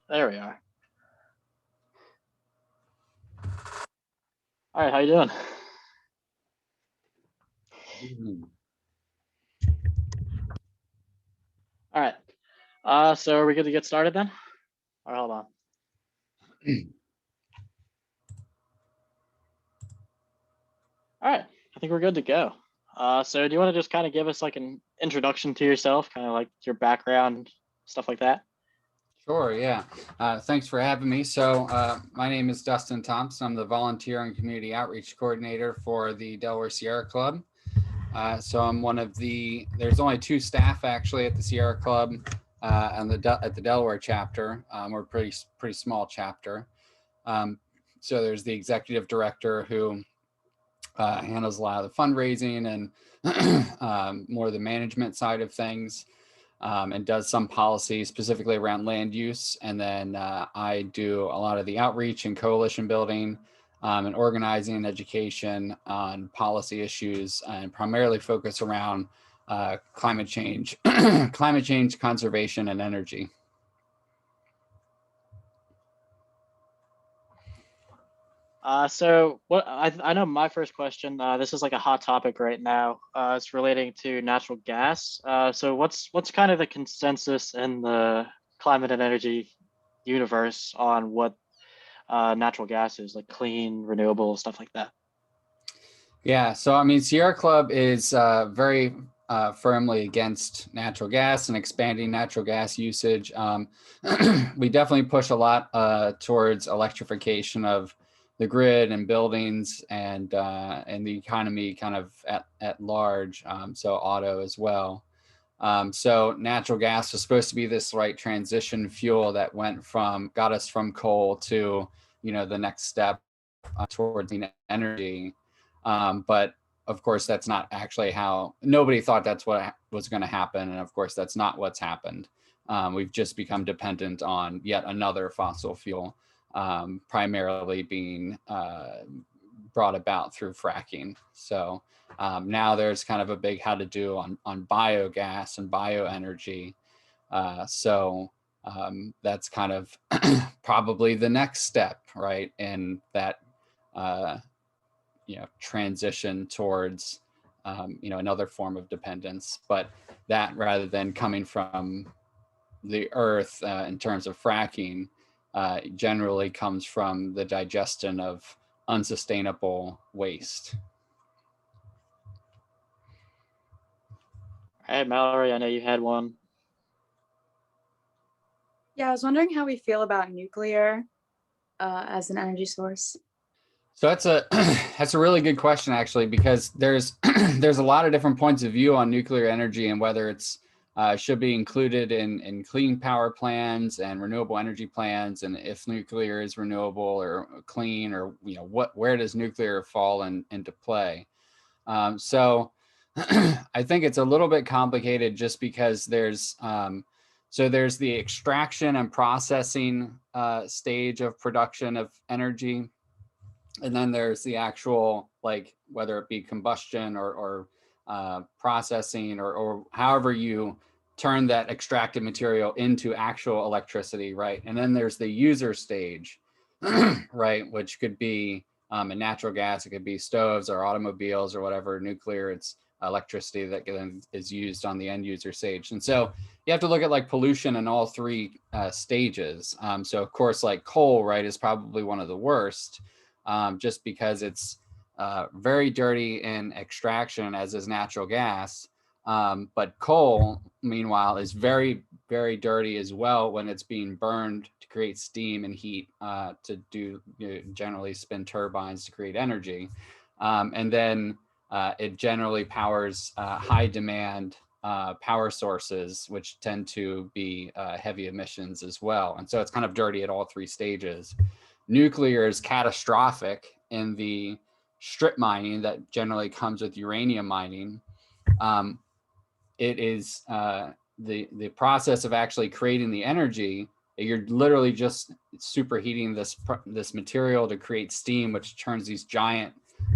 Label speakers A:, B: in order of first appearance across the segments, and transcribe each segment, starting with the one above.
A: There we are. All right, how you doing? All right. So are we good to get started then? Or hold on. All right, I think we're good to go. So do you want to just kind of give us like an introduction to yourself, kind of like your background, stuff like that?
B: Sure, yeah. Thanks for having me. So my name is Dustyn Thompson. I'm the volunteer and community outreach coordinator for the Delaware Sierra Club. So I'm one of there's only two staff actually at the Sierra Club at the Delaware chapter. We're a pretty small chapter. So there's the executive director who handles a lot of the fundraising and more of the management side of things. And does some policy specifically around land use. And then I do a lot of the outreach and coalition building and organizing and education on policy issues, and primarily focus around climate change, climate change, conservation, and energy.
A: So what I know my first question, this is like a hot topic right now. It's relating to natural gas. So what's kind of the consensus in the climate and energy universe on what natural gas is, like clean, renewable, stuff like that?
B: Yeah, so I mean, Sierra Club is very firmly against natural gas and expanding natural gas usage. We definitely push a lot towards electrification of the grid and buildings and the economy kind of at large. So auto as well. So natural gas was supposed to be this right transition fuel that got us from coal to the next step towards the energy. But of course, that's not actually how nobody thought that's what was going to happen. And of course, that's not what's happened. We've just become dependent on yet another fossil fuel, primarily being brought about through fracking. So now there's kind of a big how to do on biogas and bioenergy. So that's kind of probably the next step, right? In that transition towards another form of dependence, but that rather than coming from the earth in terms of fracking, generally comes from the digestion of unsustainable waste.
A: Hey, Mallory, I know you had one.
C: Yeah, I was wondering how we feel about nuclear as an energy source.
B: So that's a really good question, actually, because there's there's a lot of different points of view on nuclear energy and whether it's should be included in clean power plans and renewable energy plans, and if nuclear is renewable or clean, or where does nuclear fall into play. So I think it's a little bit complicated just because there's the extraction and processing stage of production of energy. And then there's the actual, like, whether it be combustion or processing or however you turn that extracted material into actual electricity, right? And then there's the user stage, right, which could be in natural gas, it could be stoves or automobiles or whatever. Nuclear, it's electricity that then is used on the end user stage. And so you have to look at like pollution in all three stages. So of course, like coal, right, is probably one of the worst. Just because it's very dirty in extraction, as is natural gas. But coal, meanwhile, is very, very dirty as well when it's being burned to create steam and heat to generally spin turbines to create energy. And then it generally powers high demand power sources, which tend to be heavy emissions as well. And so it's kind of dirty at all three stages. Nuclear is catastrophic in the strip mining that generally comes with uranium mining. It is the process of actually creating the energy. You're literally just superheating this material to create steam, which turns these giant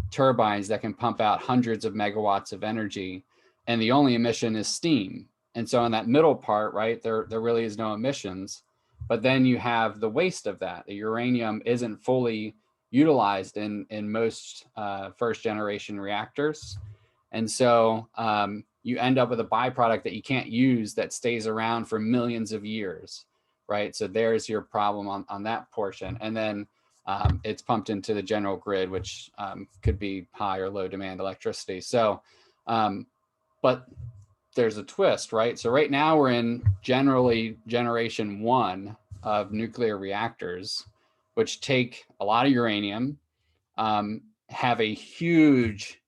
B: turbines that can pump out hundreds of megawatts of energy. And the only emission is steam. And so in that middle part, right, there really is no emissions. But then you have the waste of that. The uranium isn't fully utilized in most first generation reactors. And so you end up with a byproduct that you can't use that stays around for millions of years, right? So there's your problem on that portion. And then it's pumped into the general grid, which could be high or low demand electricity. So, but there's a twist, right? So right now we're in generally generation 1 of nuclear reactors, which take a lot of uranium, have a huge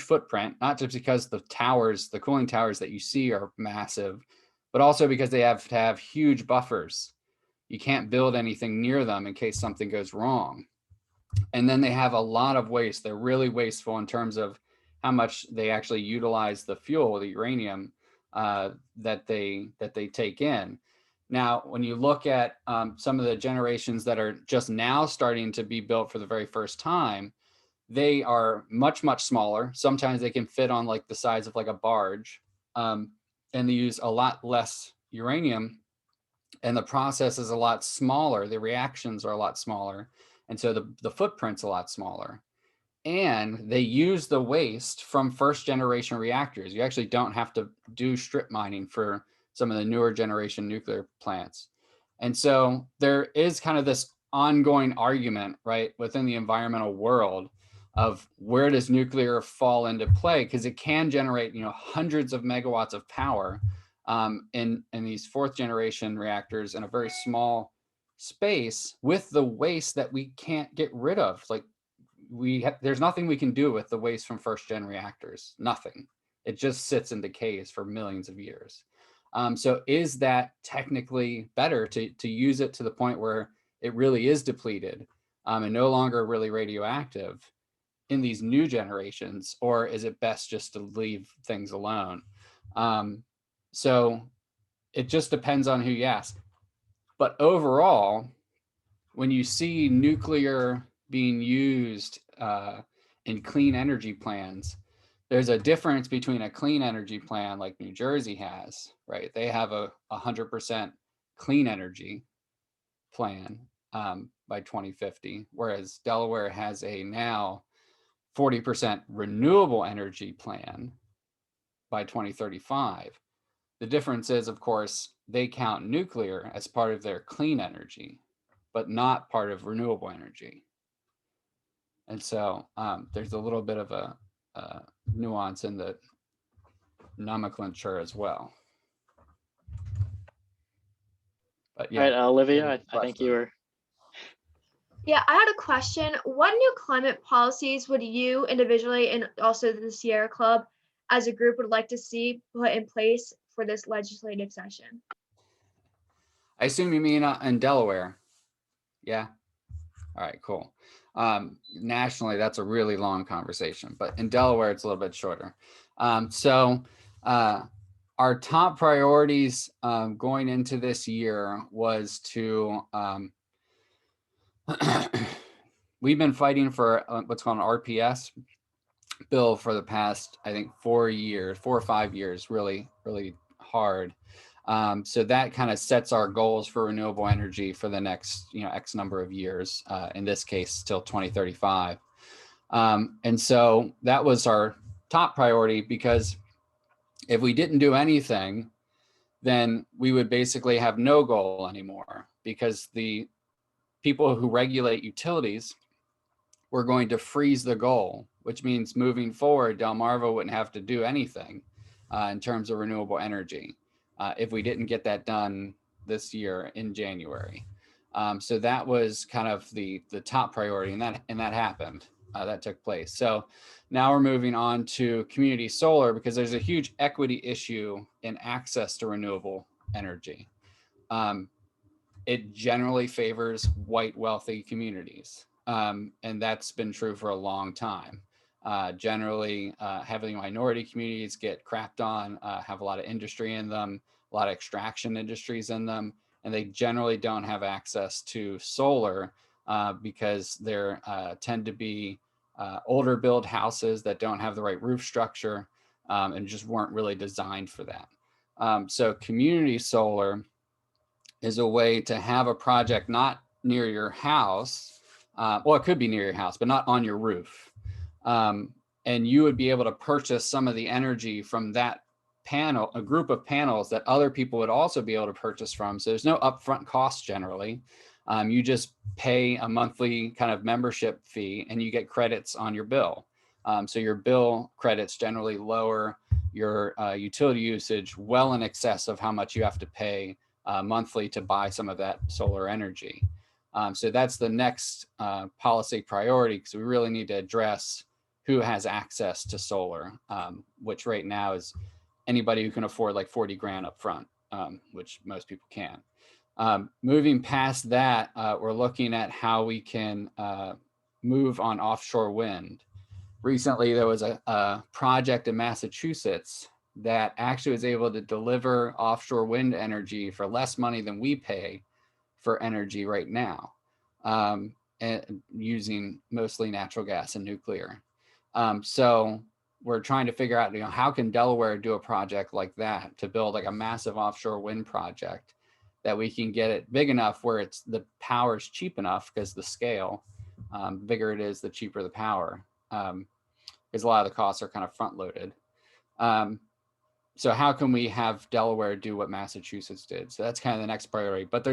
B: footprint, not just because the towers, the cooling towers that you see are massive, but also because they have to have huge buffers. You can't build anything near them in case something goes wrong. And then they have a lot of waste. They're really wasteful in terms of how much they actually utilize the fuel, the uranium that they take in. Now, when you look at some of the generations that are just now starting to be built for the very first time, they are much smaller. Sometimes they can fit on like the size of like a barge, and they use a lot less uranium, and the process is a lot smaller. The reactions are a lot smaller, and so the footprint's a lot smaller. And they use the waste from first generation reactors. You actually don't have to do strip mining for some of the newer generation nuclear plants. And so there is kind of this ongoing argument, right, within the environmental world of where does nuclear fall into play, because it can generate, hundreds of megawatts of power in these fourth generation reactors in a very small space with the waste that we can't get rid of. Like there's nothing we can do with the waste from first gen reactors, nothing. It just sits and decays for millions of years. So is that technically better to use it to the point where it really is depleted and no longer really radioactive in these new generations, or is it best just to leave things alone? So it just depends on who you ask. But overall, when you see nuclear being used in clean energy plans, there's a difference between a clean energy plan like New Jersey has, right? They have a 100% clean energy plan by 2050, whereas Delaware has a now 40% renewable energy plan by 2035. The difference is, of course, they count nuclear as part of their clean energy, but not part of renewable energy. And so there's a little bit of a nuance in the nomenclature as well. But yeah.
A: All right, Olivia, I think you were.
D: Yeah, I had a question. What new climate policies would you individually and also the Sierra Club as a group would like to see put in place for this legislative session?
B: I assume you mean in Delaware. Yeah. All right, cool. Nationally, that's a really long conversation, but in Delaware, it's a little bit shorter. So our top priorities going into this year was to, we've been fighting for what's called an RPS bill for the past, I think, 4 or 5 years, really hard. So that kind of sets our goals for renewable energy for the next, X number of years, in this case, till 2035. And so that was our top priority, because if we didn't do anything, then we would basically have no goal anymore, because the people who regulate utilities were going to freeze the goal, which means moving forward, Delmarva wouldn't have to do anything in terms of renewable energy if we didn't get that done this year in January. So that was kind of the top priority, and that happened. That took place. So now we're moving on to community solar, because there's a huge equity issue in access to renewable energy. It generally favors white, wealthy communities. And that's been true for a long time. Generally, heavily minority communities get crapped on, have a lot of industry in them, a lot of extraction industries in them, and they generally don't have access to solar because they tend to be older build houses that don't have the right roof structure and just weren't really designed for that. So community solar is a way to have a project not near your house. Well, it could be near your house, but not on your roof. And you would be able to purchase some of the energy from that panel, a group of panels that other people would also be able to purchase from. So there's no upfront cost generally. You just pay a monthly kind of membership fee and you get credits on your bill. So your bill credits generally lower your utility usage well in excess of how much you have to pay monthly to buy some of that solar energy. So that's the next policy priority, because we really need to address who has access to solar, which right now is anybody who can afford like 40 grand up front, which most people can. Moving past that, we're looking at how we can move on offshore wind. Recently, there was a project in Massachusetts that actually was able to deliver offshore wind energy for less money than we pay for energy right now, and using mostly natural gas and nuclear. So we're trying to figure out, how can Delaware do a project like that to build like a massive offshore wind project that we can get it big enough where the power is cheap enough, because the scale, bigger it is, the cheaper the power. Because a lot of the costs are kind of front loaded. So how can we have Delaware do what Massachusetts did? So that's kind of the next priority, but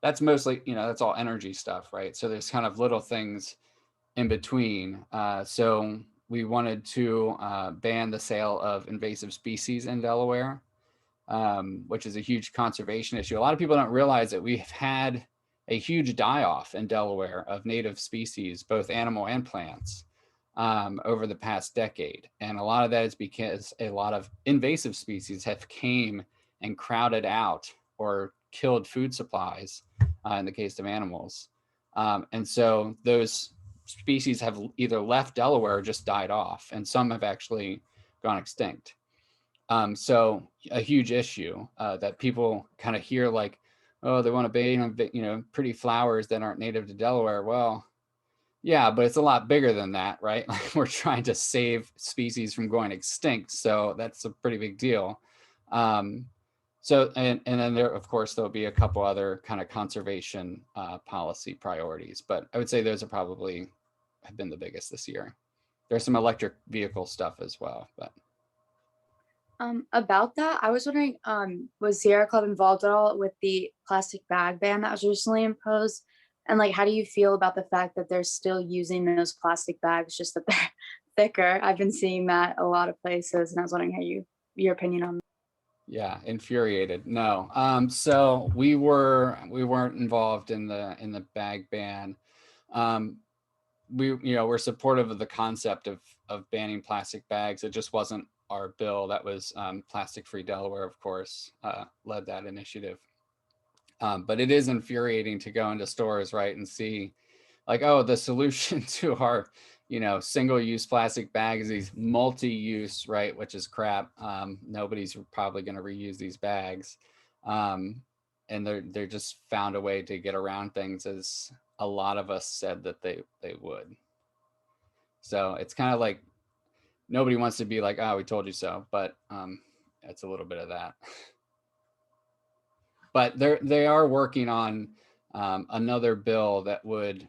B: that's mostly, that's all energy stuff, right? So there's kind of little things in between. So we wanted to ban the sale of invasive species in Delaware, which is a huge conservation issue. A lot of people don't realize that we've had a huge die-off in Delaware of native species, both animal and plants, over the past decade. And a lot of that is because a lot of invasive species have came and crowded out or killed food supplies in the case of animals. And so those species have either left Delaware or just died off, and some have actually gone extinct. So a huge issue that people kind of hear, like, oh, they want to ban, pretty flowers that aren't native to Delaware. Well, yeah, but it's a lot bigger than that, right? Like, we're trying to save species from going extinct. So that's a pretty big deal. So, and then there, of course, there'll be a couple other kind of conservation policy priorities, but I would say those are probably have been the biggest this year. There's some electric vehicle stuff as well, but.
C: About that, I was wondering, was Sierra Club involved at all with the plastic bag ban that was recently imposed? And like, how do you feel about the fact that they're still using those plastic bags, just that they're thicker? I've been seeing that a lot of places, and I was wondering your opinion on that.
B: Yeah, infuriated. No. So we weren't involved in the bag ban. We're supportive of the concept of banning plastic bags. It just wasn't our bill. That was Plastic Free Delaware, of course, led that initiative. But it is infuriating to go into stores, right, and see like, oh, the solution to our, single-use plastic bags, these multi-use, right, which is crap. Nobody's probably going to reuse these bags. And they're just found a way to get around things, as a lot of us said that they would. So it's kind of like, nobody wants to be like, oh, we told you so, but it's a little bit of that. But they are working on another bill that would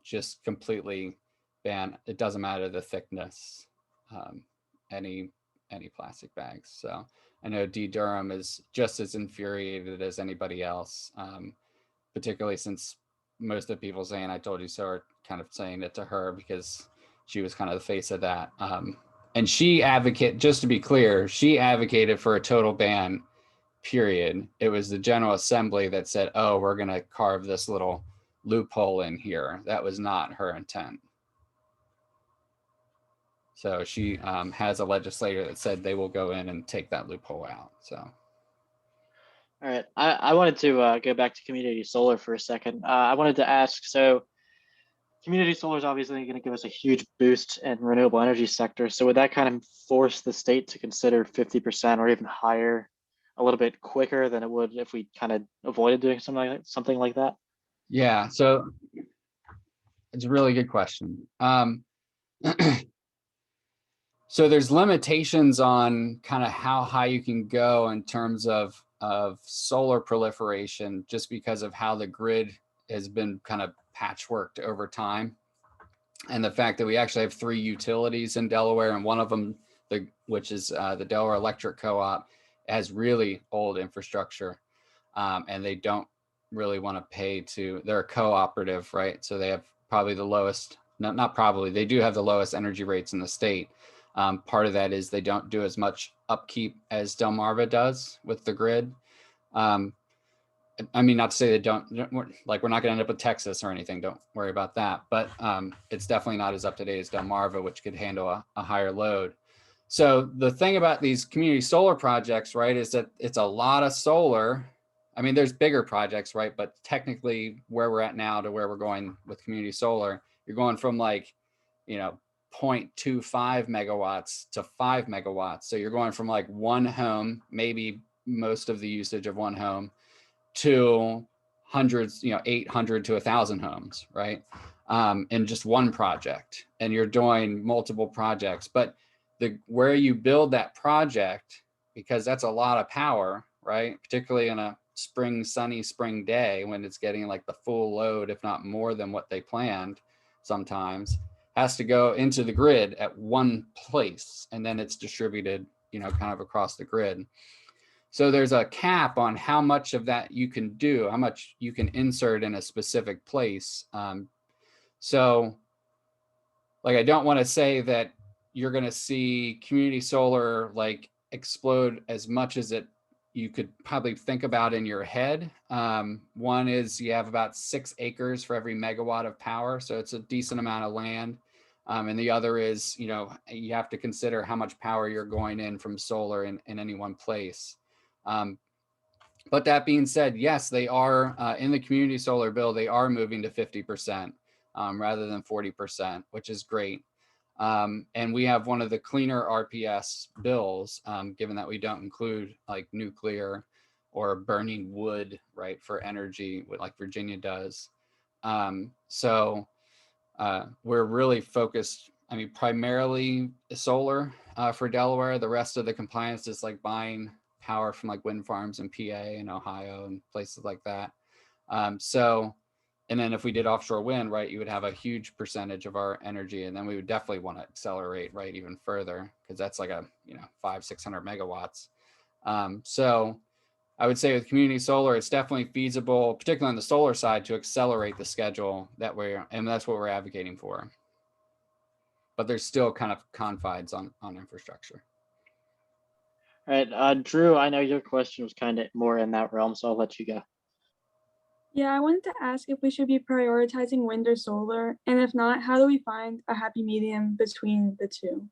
B: just completely ban, it doesn't matter the thickness, any plastic bags. So I know Dee Durham is just as infuriated as anybody else, particularly since most of the people saying I told you so are kind of saying it to her, because she was kind of the face of that. And she just to be clear, she advocated for a total ban, period. It was the General Assembly that said, oh, we're going to carve this little loophole in here. That was not her intent. So she has a legislator that said they will go in and take that loophole out. So.
A: All right, I wanted to go back to community solar for a second. I wanted to ask, so community solar is obviously going to give us a huge boost in renewable energy sector. So would that kind of force the state to consider 50% or even higher a little bit quicker than it would if we kind of avoided doing something like that?
B: Yeah, so it's a really good question. So there's limitations on kind of how high you can go in terms of of solar proliferation just because of how the grid has been kind of patchworked over time. And the fact that we actually have 3 utilities in Delaware, and one of them, which is the Delaware Electric Co-op, has really old infrastructure, and they don't really want to pay to, they're a cooperative, right? So they have probably the lowest, not probably, they do have the lowest energy rates in the state. Part of that is they don't do as much upkeep as Delmarva does with the grid. I mean, not to say they don't, like, we're not going to end up with Texas or anything. Don't worry about that. But it's definitely not as up to date as Delmarva, which could handle a higher load. So the thing about these community solar projects, right, is that it's a lot of solar. I mean, there's bigger projects, right? But technically where we're at now to where we're going with community solar, you're going from like, 0.25 megawatts to 5 megawatts. So you're going from like one home, maybe most of the usage of one home, to hundreds, 800 to 1,000 homes, right? In just one project, and you're doing multiple projects. But where you build that project, because that's a lot of power, right? Particularly in a sunny spring day when it's getting like the full load, if not more than what they planned, sometimes has to go into the grid at one place, and then it's distributed, kind of across the grid. So there's a cap on how much of that you can do, how much you can insert in a specific place. So like, I don't want to say that you're going to see community solar like explode as much as you could probably think about in your head. One is you have about 6 acres for every megawatt of power. So it's a decent amount of land. And the other is, you have to consider how much power you're going in from solar in any one place. But that being said, yes, they are in the community solar bill, they are moving to 50% rather than 40%, which is great. And we have one of the cleaner RPS bills, given that we don't include like nuclear or burning wood, right, for energy, like Virginia does. So we're really focused, I mean, primarily solar for Delaware. The rest of the compliance is like buying power from like wind farms in PA and Ohio and places like that. And then if we did offshore wind, right, you would have a huge percentage of our energy, and then we would definitely want to accelerate, right, even further, because that's like a 500-600 megawatts. So I would say with community solar, it's definitely feasible, particularly on the solar side, to accelerate the schedule and that's what we're advocating for. But there's still kind of confines on infrastructure.
A: All right, Drew, I know your question was kind of more in that realm, so I'll let you go.
E: Yeah, I wanted to ask if we should be prioritizing wind or solar, and if not, how do we find a happy medium between the two?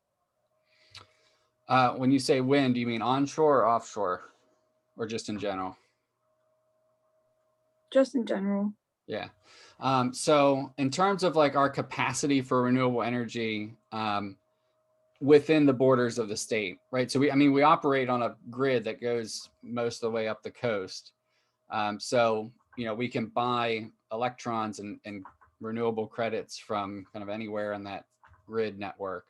B: When you say wind, do you mean onshore or offshore, or just in general?
E: Just in general.
B: Yeah. So in terms of like our capacity for renewable energy within the borders of the state, right? So we operate on a grid that goes most of the way up the coast. So, we can buy electrons and renewable credits from kind of anywhere in that grid network.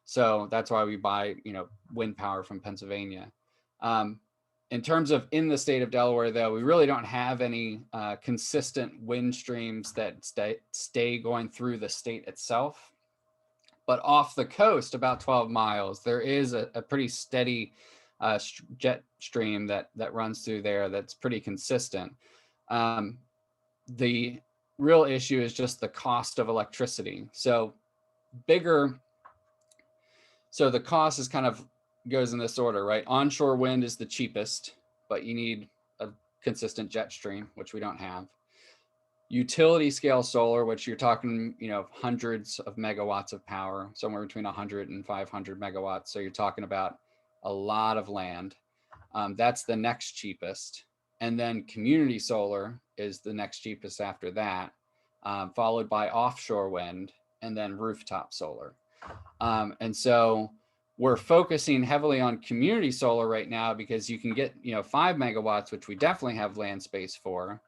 B: So that's why we buy, wind power from Pennsylvania. In terms of in the state of Delaware, though, we really don't have any consistent wind streams that stay going through the state itself. But off the coast, about 12 miles, there is a pretty steady jet stream that runs through there that's pretty consistent. The real issue is just the cost of electricity. So the cost is kind of goes in this order, right? Onshore wind is the cheapest, but you need a consistent jet stream, which we don't have. Utility scale solar, which you're talking, hundreds of megawatts of power, somewhere between 100 and 500 megawatts. So you're talking about a lot of land. That's the next cheapest. And then community solar is the next cheapest after that, followed by offshore wind and then rooftop solar. And so we're focusing heavily on community solar right now because you can get, 5 megawatts, which we definitely have land space for.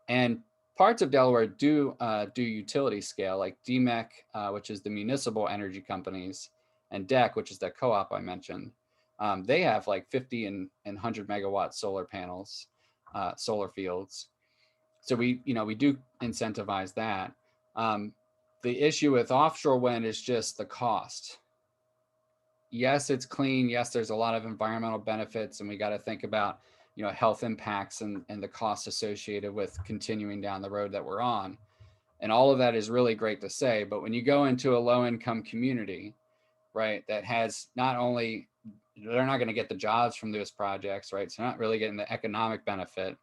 B: And parts of Delaware do utility scale, like DMEC, which is the municipal energy companies, and DEC, which is the co-op I mentioned. They have like 50 and 100 megawatt solar panels, solar fields. So we do incentivize that. The issue with offshore wind is just the cost. Yes, it's clean. Yes, there's a lot of environmental benefits, and we got to think about, health impacts and the costs associated with continuing down the road that we're on. And all of that is really great to say. But when you go into a low income community, right, that has not only, they're not going to get the jobs from those projects, right? So not really getting the economic benefit.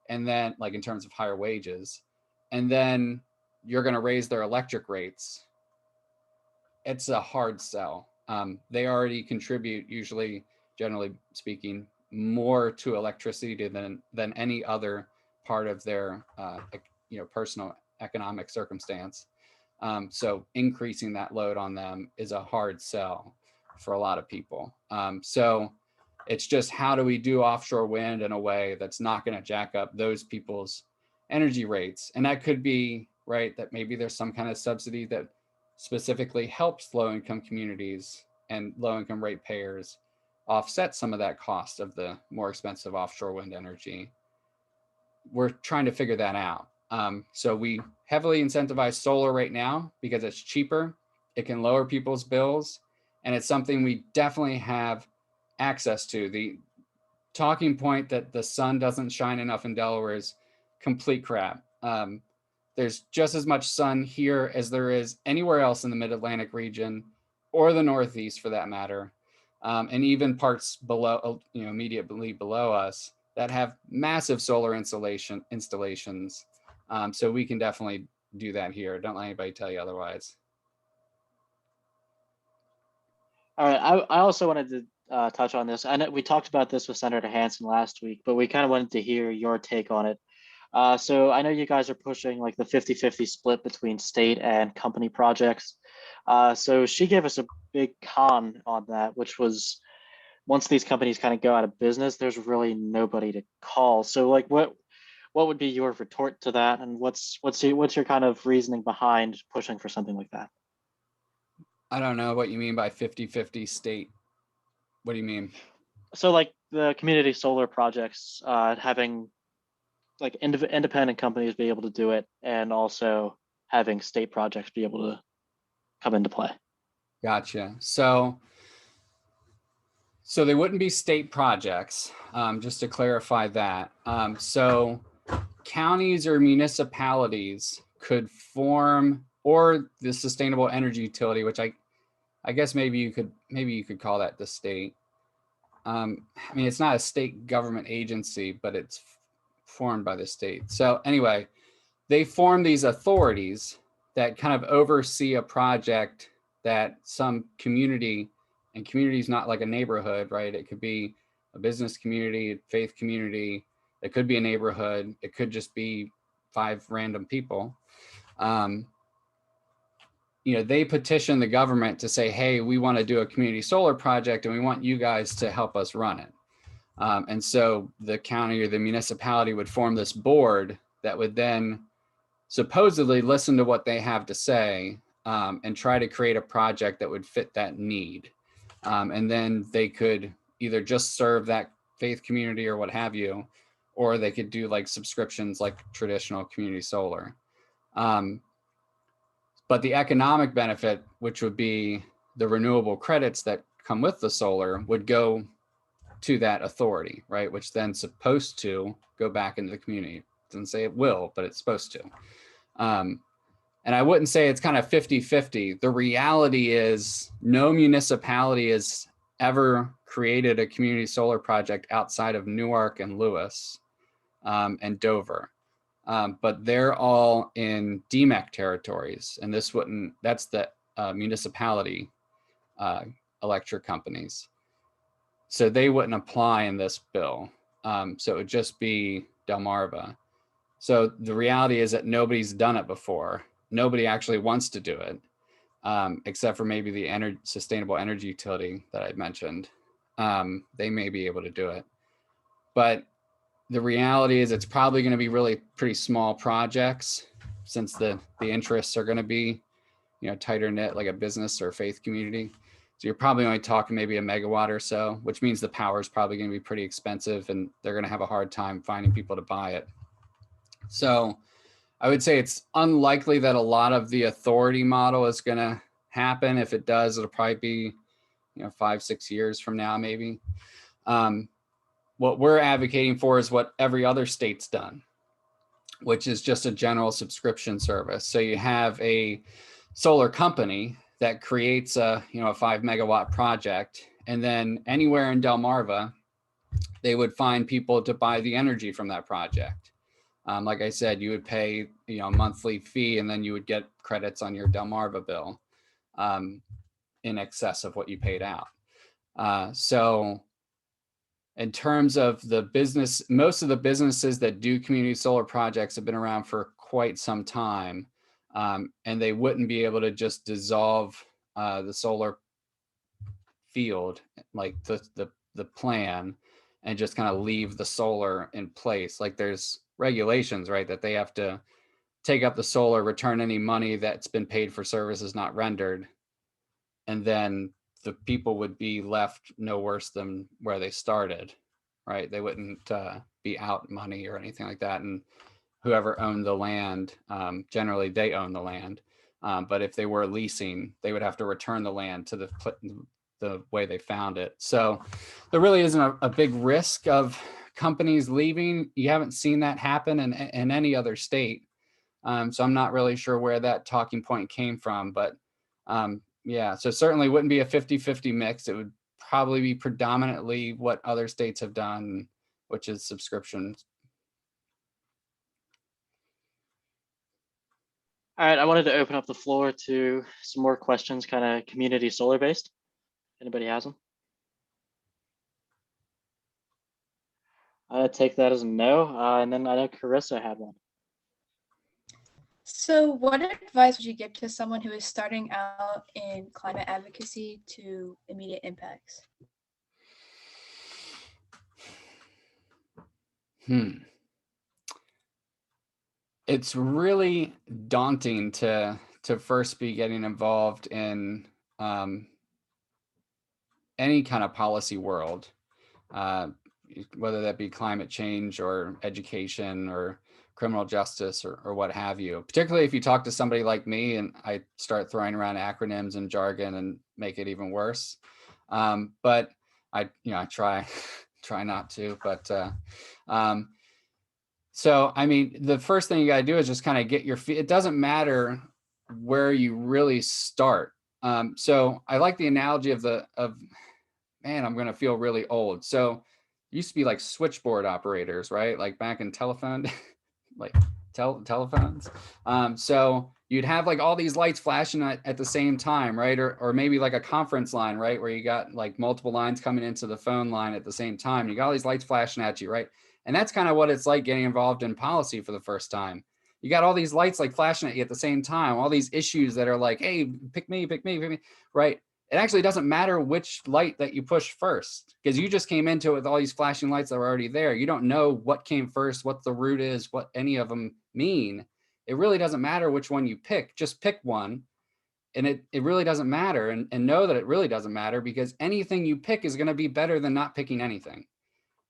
B: And then like in terms of higher wages, and then you're going to raise their electric rates. It's a hard sell. They already contribute, usually, generally speaking, more to electricity than any other part of their personal economic circumstance. So increasing that load on them is a hard sell for a lot of people. So it's just, how do we do offshore wind in a way that's not going to jack up those people's energy rates? And that could be, right, that maybe there's some kind of subsidy that specifically helps low-income communities and low-income ratepayers offset some of that cost of the more expensive offshore wind energy. We're trying to figure that out. So we heavily incentivize solar right now because it's cheaper, it can lower people's bills, and it's something we definitely have access to. The talking point that the sun doesn't shine enough in Delaware is complete crap. There's just as much sun here as there is anywhere else in the Mid-Atlantic region, or the Northeast for that matter, and even parts below, immediately below us that have massive solar installations. So we can definitely do that here. Don't let anybody tell you otherwise.
A: All right, I also wanted to touch on this. I know we talked about this with Senator Hansen last week, but we kind of wanted to hear your take on it. So I know you guys are pushing like the 50-50 split between state and company projects. So she gave us a big con on that, which was, once these companies kind of go out of business, there's really nobody to call. So like, what would be your retort to that, and what's your kind of reasoning behind pushing for something like that?
B: I don't know what you mean by 50-50 state. What do you mean?
A: So like the community solar projects, having like independent companies be able to do it, and also having state projects be able to come into play.
B: Gotcha. So they wouldn't be state projects, just to clarify that. So counties or municipalities could form, or the sustainable energy utility, which I guess maybe you could call that the state. I mean, it's not a state government agency, but it's formed by the state. So anyway, they form these authorities that kind of oversee a project that some community, and community is not like a neighborhood, right? It could be a business community, faith community. It could be a neighborhood. It could just be 5 random people. They petition the government to say, hey, we want to do a community solar project and we want you guys to help us run it. And so the county or the municipality would form this board that would then supposedly listen to what they have to say, and try to create a project that would fit that need. And then they could either just serve that faith community or what have you, or they could do like subscriptions like traditional community solar. But the economic benefit, which would be the renewable credits that come with the solar, would go to that authority, right? Which then supposed to go back into the community. It doesn't say it will, but it's supposed to. And I wouldn't say it's kind of 50-50. The reality is no municipality has ever created a community solar project outside of Newark and Lewis, and Dover. But they're all in DMEC territories, and that's the municipality electric companies. So they wouldn't apply in this bill. So it would just be Delmarva. So the reality is that nobody's done it before. Nobody actually wants to do it, except for maybe the sustainable energy utility that I mentioned. They may be able to do it. But the reality is it's probably going to be really pretty small projects, since the interests are going to be, tighter knit, like a business or faith community. So you're probably only talking maybe a megawatt or so, which means the power is probably going to be pretty expensive and they're going to have a hard time finding people to buy it. So I would say it's unlikely that a lot of the authority model is going to happen. If it does, it'll probably be, 5-6 years from now, maybe. What we're advocating for is what every other state's done, which is just a general subscription service. So you have a solar company that creates a 5 megawatt project, and then anywhere in Delmarva, they would find people to buy the energy from that project. Like I said, you would pay a monthly fee, and then you would get credits on your Delmarva bill in excess of what you paid out. So in terms of the business, most of the businesses that do community solar projects have been around for quite some time, and they wouldn't be able to just dissolve the solar field, like the plan, and just kind of leave the solar in place. Like there's regulations, right, that they have to take up the solar, return any money that's been paid for services not rendered, and then the people would be left no worse than where they started, right? They wouldn't be out money or anything like that. And whoever owned the land, generally they own the land. But if they were leasing, they would have to return the land to the way they found it. So there really isn't a big risk of companies leaving. You haven't seen that happen in any other state. So I'm not really sure where that talking point came from, but yeah, so certainly wouldn't be a 50-50 mix. It would probably be predominantly what other states have done, which is subscriptions.
A: All right, I wanted to open up the floor to some more questions, kind of community solar based. Anybody has them? I take that as a no, and then I know Carissa had one.
F: So what advice would you give to someone who is starting out in climate advocacy to immediate impacts?
B: It's really daunting to first be getting involved in any kind of policy world, whether that be climate change or education or criminal justice or what have you, particularly if you talk to somebody like me and I start throwing around acronyms and jargon and make it even worse. But I try not to, but so, I mean, the first thing you got to do is just kind of get your feet. It doesn't matter where you really start. So I like the analogy of man, I'm going to feel really old. So it used to be like switchboard operators, right? Like back in telephone, like telephones. So you'd have like all these lights flashing at the same time, right? Or maybe like a conference line, right? Where you got like multiple lines coming into the phone line at the same time. You got all these lights flashing at you, right? And that's kind of what it's like getting involved in policy for the first time. You got all these lights like flashing at you at the same time, all these issues that are like, hey, pick me, right? It actually doesn't matter which light that you push first, because you just came into it with all these flashing lights that were already there. You don't know what came first, what the root is, what any of them mean. It really doesn't matter which one you pick. Just pick one. And it really doesn't matter. And know that it really doesn't matter, because anything you pick is going to be better than not picking anything.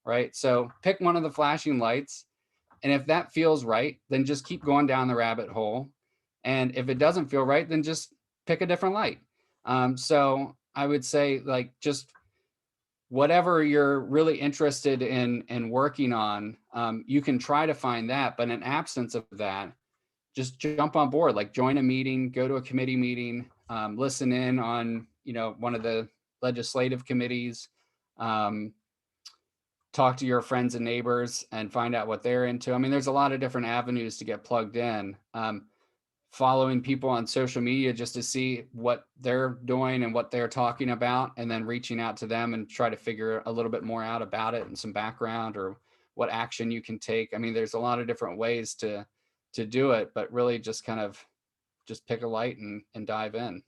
B: Right? So pick one of the flashing lights. And if that feels right, then just keep going down the rabbit hole. And if it doesn't feel right, then just pick a different light. So I would say, like, just whatever you're really interested in working on, you can try to find that. But in absence of that, just jump on board, like join a meeting, go to a committee meeting, listen in on, one of the legislative committees, talk to your friends and neighbors and find out what they're into. I mean, there's a lot of different avenues to get plugged in. Following people on social media just to see what they're doing and what they're talking about, and then reaching out to them and try to figure a little bit more out about it and some background or what action you can take. I mean, there's a lot of different ways to do it, but really just kind of just pick a light and dive in.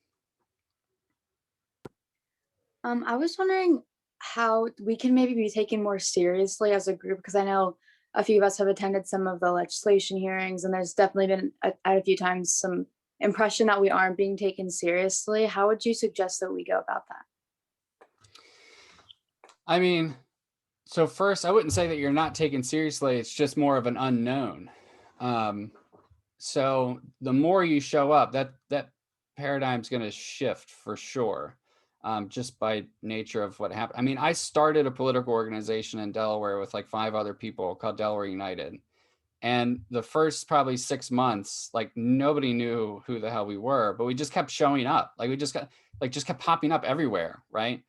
C: I was wondering how we can maybe be taken more seriously as a group, because I know a few of us have attended some of the legislation hearings, and there's definitely been at a few times some impression that we aren't being taken seriously. How would you suggest that we go about that?
B: I mean, so first, I wouldn't say that you're not taken seriously. It's just more of an unknown. So the more you show up, that paradigm's going to shift for sure, just by nature of what happened. I mean, I started a political organization in Delaware with like 5 other people called Delaware United. And the first probably 6 months, like nobody knew who the hell we were, but we just kept showing up. Like we just kept popping up everywhere, right?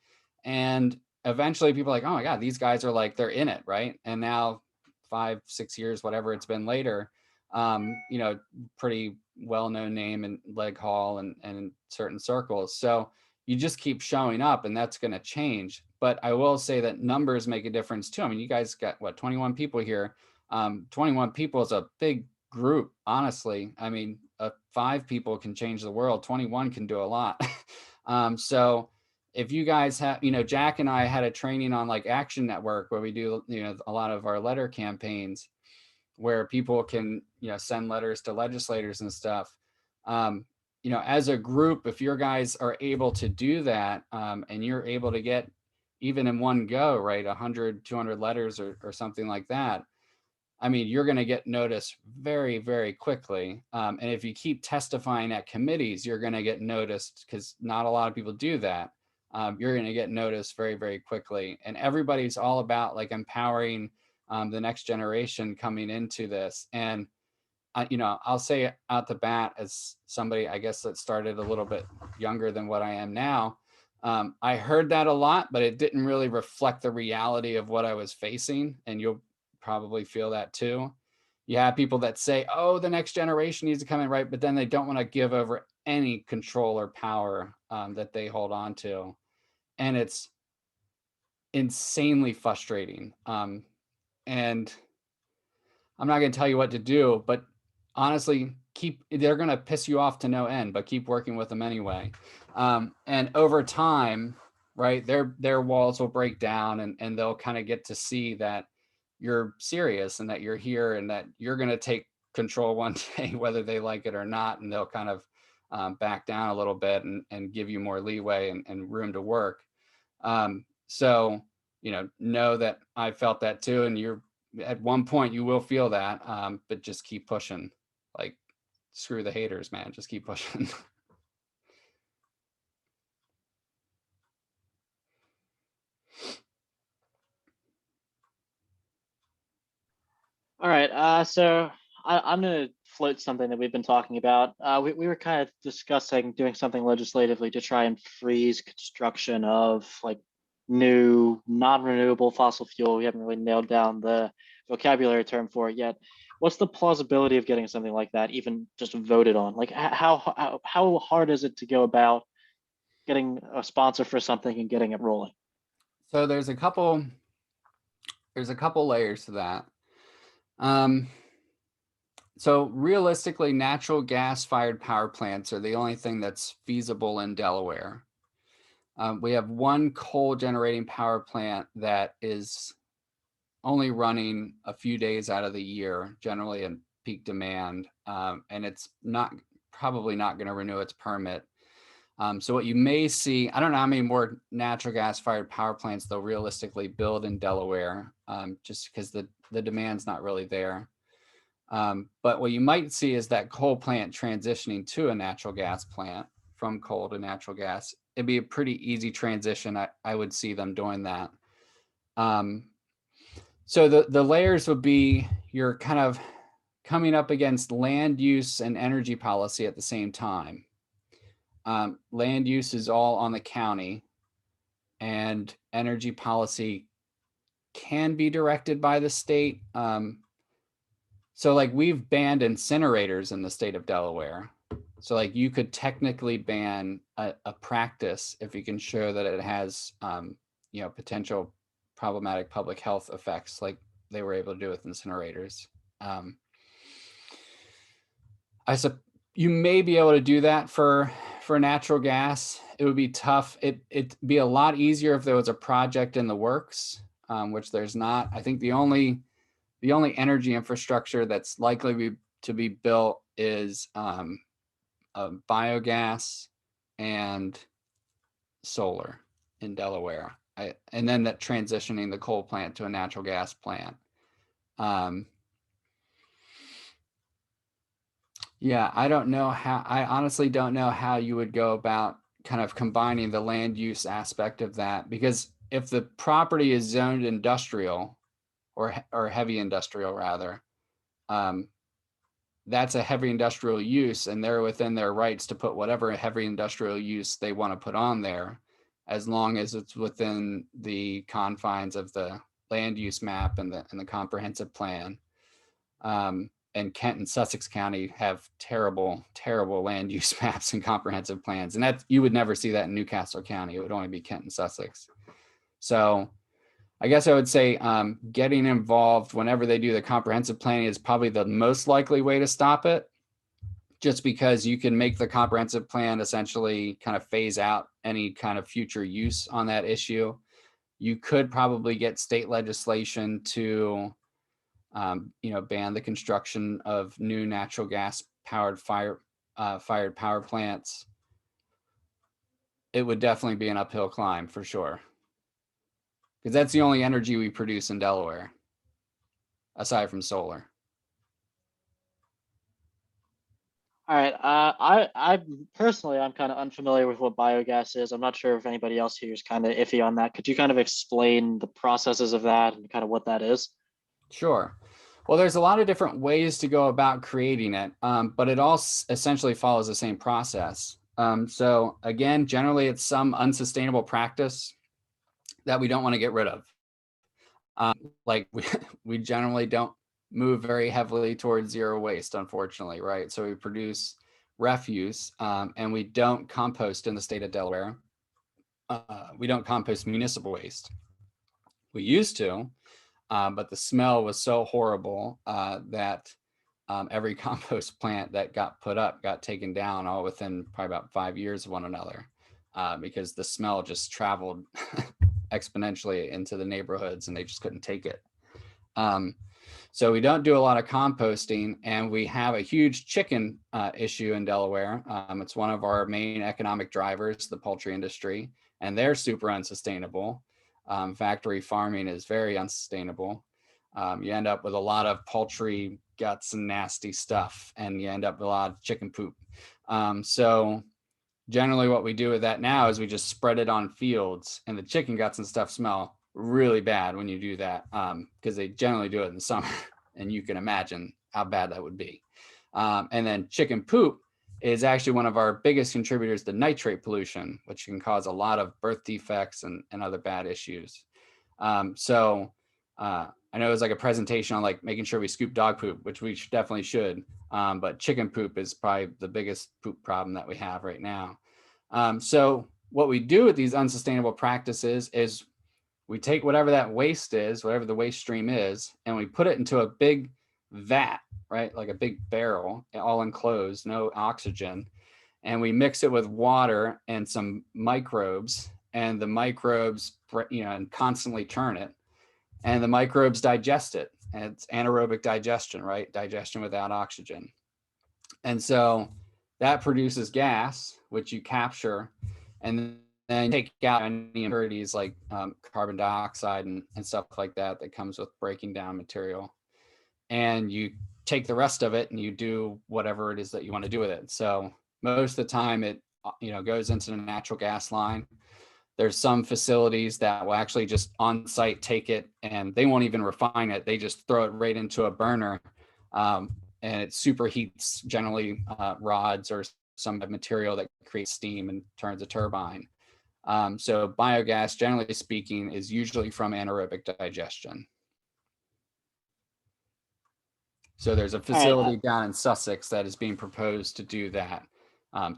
B: And eventually people are like, oh my God, these guys are like, they're in it, right? And now 5, 6 years, whatever it's been later, you know, pretty well-known name in Leg Hall and in certain circles. So you just keep showing up, and that's going to change. But I will say that numbers make a difference too. I mean, you guys got what, 21 people here. 21 people is a big group, honestly. I mean, 5 people can change the world. 21 can do a lot. So if you guys have, you know, Jack and I had a training on like Action Network where we do, you know, a lot of our letter campaigns where people can, you know, send letters to legislators and stuff. You know, as a group, if your guys are able to do that, and you're able to get even in one go, right, 100, 200 letters or something like that, I mean, you're going to get noticed very, very quickly. And if you keep testifying at committees, you're going to get noticed because not a lot of people do that. You're going to get noticed very, very quickly. And everybody's all about like empowering the next generation coming into this. And, you know, I'll say out the bat as somebody, I guess, that started a little bit younger than what I am now. I heard that a lot, but it didn't really reflect the reality of what I was facing. And you'll probably feel that too. You have people that say, oh, the next generation needs to come in, right? But then they don't want to give over any control or power that they hold on to. And it's insanely frustrating. And I'm not going to tell you what to do, but honestly, they're going to piss you off to no end, but keep working with them anyway. And over time, right, their walls will break down and they'll kind of get to see that you're serious and that you're here and that you're going to take control one day, whether they like it or not. And they'll kind of back down a little bit and give you more leeway and room to work. So, you know that I felt that too. And you're at one point you will feel that, but just keep pushing. Like, screw the haters, man. Just keep pushing.
A: All right. So I'm going to float something that we've been talking about. We were kind of discussing doing something legislatively to try and freeze construction of like new non-renewable fossil fuel. We haven't really nailed down the vocabulary term for it yet. What's the plausibility of getting something like that even just voted on? Like how hard is it to go about getting a sponsor for something and getting it rolling?
B: So there's a couple layers to that. So realistically, natural gas fired power plants are the only thing that's feasible in Delaware. We have one coal generating power plant that is only running a few days out of the year, generally in peak demand, and it's probably not going to renew its permit. So what you may see, I don't know how many more natural gas fired power plants they'll realistically build in Delaware, just because the demand's not really there. But what you might see is that coal plant transitioning to a natural gas plant from coal to natural gas. It'd be a pretty easy transition. I would see them doing that. So the layers would be you're kind of coming up against land use and energy policy at the same time. Land use is all on the county, and energy policy can be directed by the state. So like we've banned incinerators in the state of Delaware. So like you could technically ban a practice if you can show that it has, potential problematic public health effects, like they were able to do with incinerators. You may be able to do that for natural gas. It would be tough. It'd be a lot easier if there was a project in the works, which there's not. I think the only energy infrastructure that's likely to be built is biogas and solar in Delaware. and then that transitioning the coal plant to a natural gas plant. Yeah, I honestly don't know how you would go about kind of combining the land use aspect of that, because if the property is zoned industrial or heavy industrial rather, that's a heavy industrial use, and they're within their rights to put whatever heavy industrial use they want to put on there, as long as it's within the confines of the land use map and the comprehensive plan. And Kent and Sussex County have terrible, terrible land use maps and comprehensive plans. And that you would never see that in Newcastle County. It would only be Kent and Sussex. So I guess I would say getting involved whenever they do the comprehensive planning is probably the most likely way to stop it, just because you can make the comprehensive plan essentially kind of phase out any kind of future use on that issue. You could probably get state legislation to ban the construction of new natural gas powered fired power plants. It would definitely be an uphill climb for sure, because that's the only energy we produce in Delaware, aside from solar.
A: All right. I personally, I'm kind of unfamiliar with what biogas is. I'm not sure if anybody else here is kind of iffy on that. Could you kind of explain the processes of that and kind of what that is?
B: Sure. Well, there's a lot of different ways to go about creating it, but it all essentially follows the same process. So again, generally it's some unsustainable practice that we don't want to get rid of. Like we generally don't move very heavily towards zero waste, unfortunately, right? So we produce refuse, and we don't compost in the state of Delaware. We don't compost municipal waste. We used to, but the smell was so horrible that every compost plant that got put up got taken down all within probably about 5 years of one another, because the smell just traveled exponentially into the neighborhoods and they just couldn't take it. So we don't do a lot of composting, and we have a huge chicken issue in Delaware. It's one of our main economic drivers, the poultry industry, and they're super unsustainable. Factory farming is very unsustainable. You end up with a lot of poultry guts and nasty stuff, and you end up with a lot of chicken poop. So generally what we do with that now is we just spread it on fields, and the chicken guts and stuff smell really bad when you do that, because they generally do it in the summer, and you can imagine how bad that would be. And then chicken poop is actually one of our biggest contributors to nitrate pollution, which can cause a lot of birth defects and other bad issues. So I know it was like a presentation on like making sure we scoop dog poop, which we definitely should, but chicken poop is probably the biggest poop problem that we have right now. So what we do with these unsustainable practices is we take whatever that waste is, whatever the waste stream is, and we put it into a big vat, right? Like a big barrel, all enclosed, no oxygen. And we mix it with water and some microbes, and the microbes, and constantly turn it. And the microbes digest it. And it's anaerobic digestion, right? Digestion without oxygen. And so that produces gas, which you capture, and then take out any impurities like carbon dioxide and stuff like that comes with breaking down material. And you take the rest of it and you do whatever it is that you want to do with it. So most of the time it goes into the natural gas line. There's some facilities that will actually just on site take it, and they won't even refine it. They just throw it right into a burner, and it superheats generally rods or some material that creates steam and turns a turbine. So biogas, generally speaking, is usually from anaerobic digestion. So there's a facility down in Sussex that is being proposed to do that.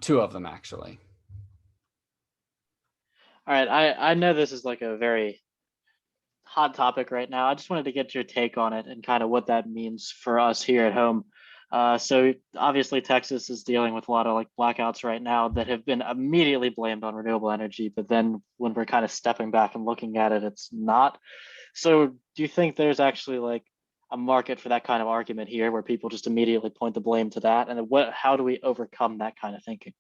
B: 2 of them actually.
A: All right, I know this is like a very hot topic right now. I just wanted to get your take on it and kind of what that means for us here at home. So obviously Texas is dealing with a lot of like blackouts right now that have been immediately blamed on renewable energy, but then when we're kind of stepping back and looking at it, it's not. So do you think there's actually like a market for that kind of argument here where people just immediately point the blame to that? And how do we overcome that kind of thinking?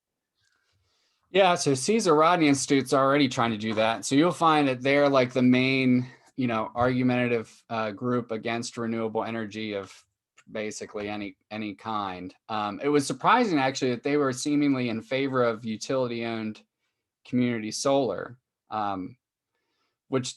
B: Yeah, so Caesar Rodney Institute's already trying to do that. So you'll find that they're like the main, argumentative group against renewable energy of basically any kind. It was surprising actually that they were seemingly in favor of utility-owned community solar, which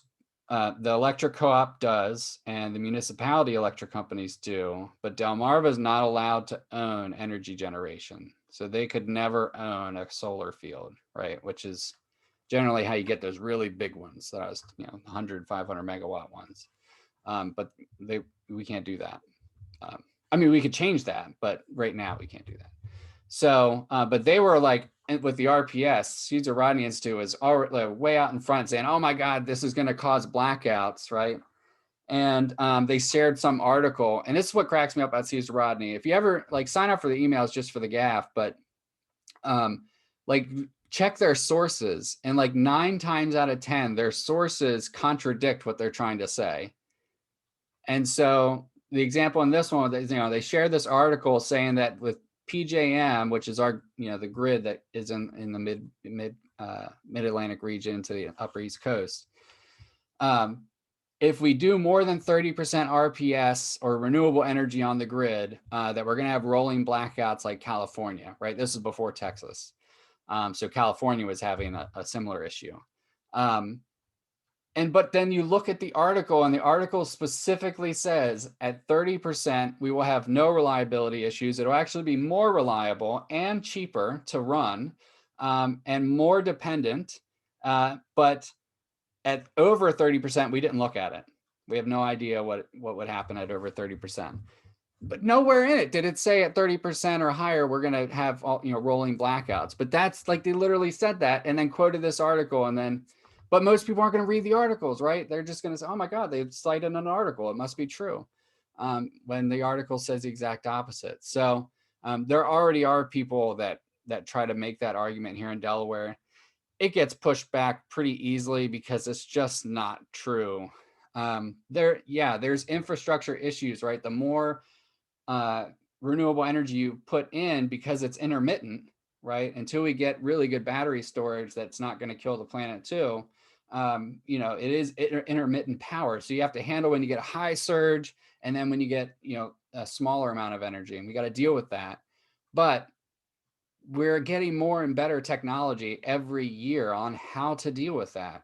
B: the electric co-op does and the municipality electric companies do, but Delmarva is not allowed to own energy generation. So they could never own a solar field, right? Which is generally how you get those really big ones, those 100, 500 megawatt ones. But we can't do that. I mean, we could change that, but right now we can't do that. So, but they were like, with the RPS, Caesar Rodney Institute was already like, way out in front saying, oh my God, this is going to cause blackouts, right? And they shared some article, and this is what cracks me up about Caesar Rodney. If you ever like sign up for the emails just for the gaff, but like check their sources, and like 9 times out of 10, their sources contradict what they're trying to say. And so the example in this one is, they shared this article saying that with PJM, which is our, the grid that is in the mid-Atlantic region to the upper East Coast. If we do more than 30% RPS or renewable energy on the grid, that we're going to have rolling blackouts like California, right? This is before Texas. So California was having a similar issue. But then you look at the article, and the article specifically says at 30%, we will have no reliability issues. It'll actually be more reliable and cheaper to run, and more dependent. But at over 30%, we didn't look at it. We have no idea what would happen at over 30%. But nowhere in it did it say at 30% or higher, we're going to have rolling blackouts. But that's like, they literally said that and then quoted this article, and then, but most people aren't going to read the articles, right? They're just going to say, oh my God, they've cited an article, it must be true. When the article says the exact opposite. So there already are people that try to make that argument here in Delaware. It gets pushed back pretty easily because it's just not true. There's infrastructure issues, right? The more renewable energy you put in, because it's intermittent, right? Until we get really good battery storage that's not going to kill the planet too. It is intermittent power. So you have to handle when you get a high surge, and then when you get, a smaller amount of energy, and we got to deal with that. But we're getting more and better technology every year on how to deal with that.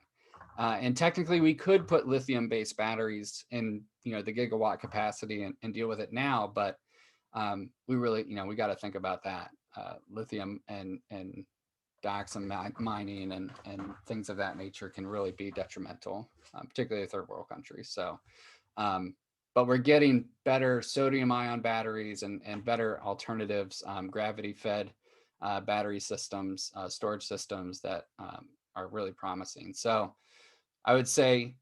B: And technically we could put lithium-based batteries in, the gigawatt capacity and deal with it now, but we really, we got to think about that. Lithium and dioxin mining and things of that nature can really be detrimental, particularly third world countries. So, but we're getting better sodium ion batteries and better alternatives, gravity fed battery systems, storage systems that are really promising. So I would say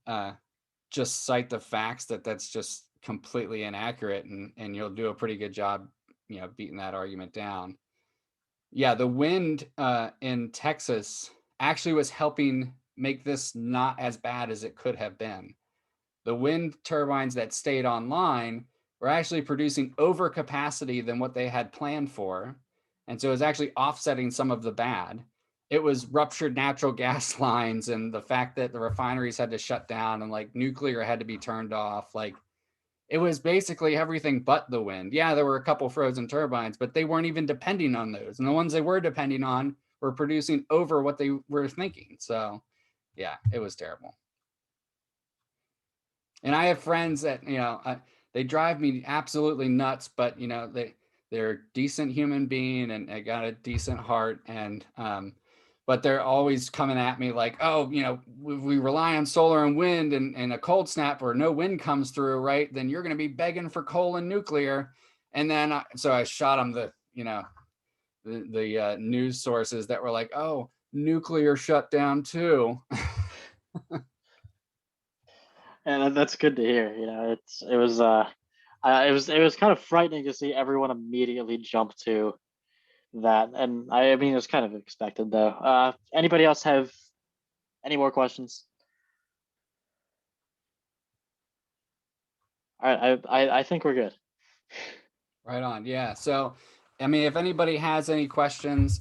B: just cite the facts that that's just completely inaccurate, and you'll do a pretty good job, beating that argument down. Yeah, the wind in Texas actually was helping make this not as bad as it could have been. The wind turbines that stayed online were actually producing over capacity than what they had planned for. And so it was actually offsetting some of the bad. It was ruptured natural gas lines, and the fact that the refineries had to shut down, and like nuclear had to be turned off. Like, it was basically everything but the wind. Yeah, there were a couple frozen turbines, but they weren't even depending on those. And the ones they were depending on were producing over what they were thinking. So yeah, it was terrible. And I have friends that, they drive me absolutely nuts, but they're a decent human being, and they got a decent heart. And, but they're always coming at me like, oh, we rely on solar and wind, and a cold snap or no wind comes through, right? Then you're going to be begging for coal and nuclear. And then, so I shot them the news sources that were like, oh, nuclear shut down too.
A: And that's good to hear. It was kind of frightening to see everyone immediately jump to that, and I mean, it was kind of expected though. Anybody else have any more questions? All right, I think we're good.
B: Right on. Yeah. So, I mean, if anybody has any questions,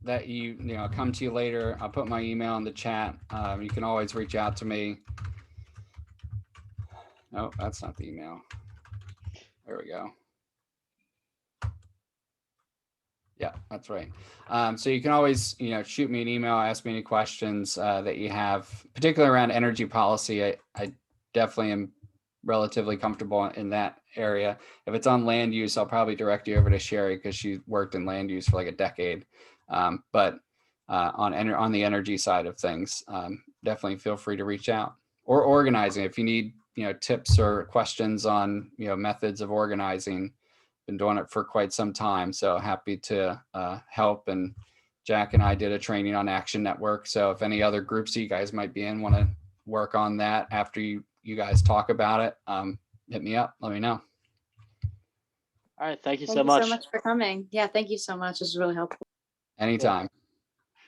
B: that come to you later, I'll put my email in the chat. You can always reach out to me. Oh, that's not the email. There we go. Yeah, that's right. So you can always, shoot me an email, ask me any questions that you have, particularly around energy policy. I definitely am relatively comfortable in that area. If it's on land use, I'll probably direct you over to Sherry because she worked in land use for like a decade. But on the energy side of things, definitely feel free to reach out. Or organizing, if you need tips or questions on methods of organizing. Been doing it for quite some time, so happy to help. And Jack and I did a training on Action Network, so if any other groups you guys might be in want to work on that after you guys talk about it, hit me up, let me know.
A: All right, thank you
C: Thank
A: so
C: you
A: much.
C: so much for coming. Yeah, thank you so much. This is really helpful.
B: Anytime.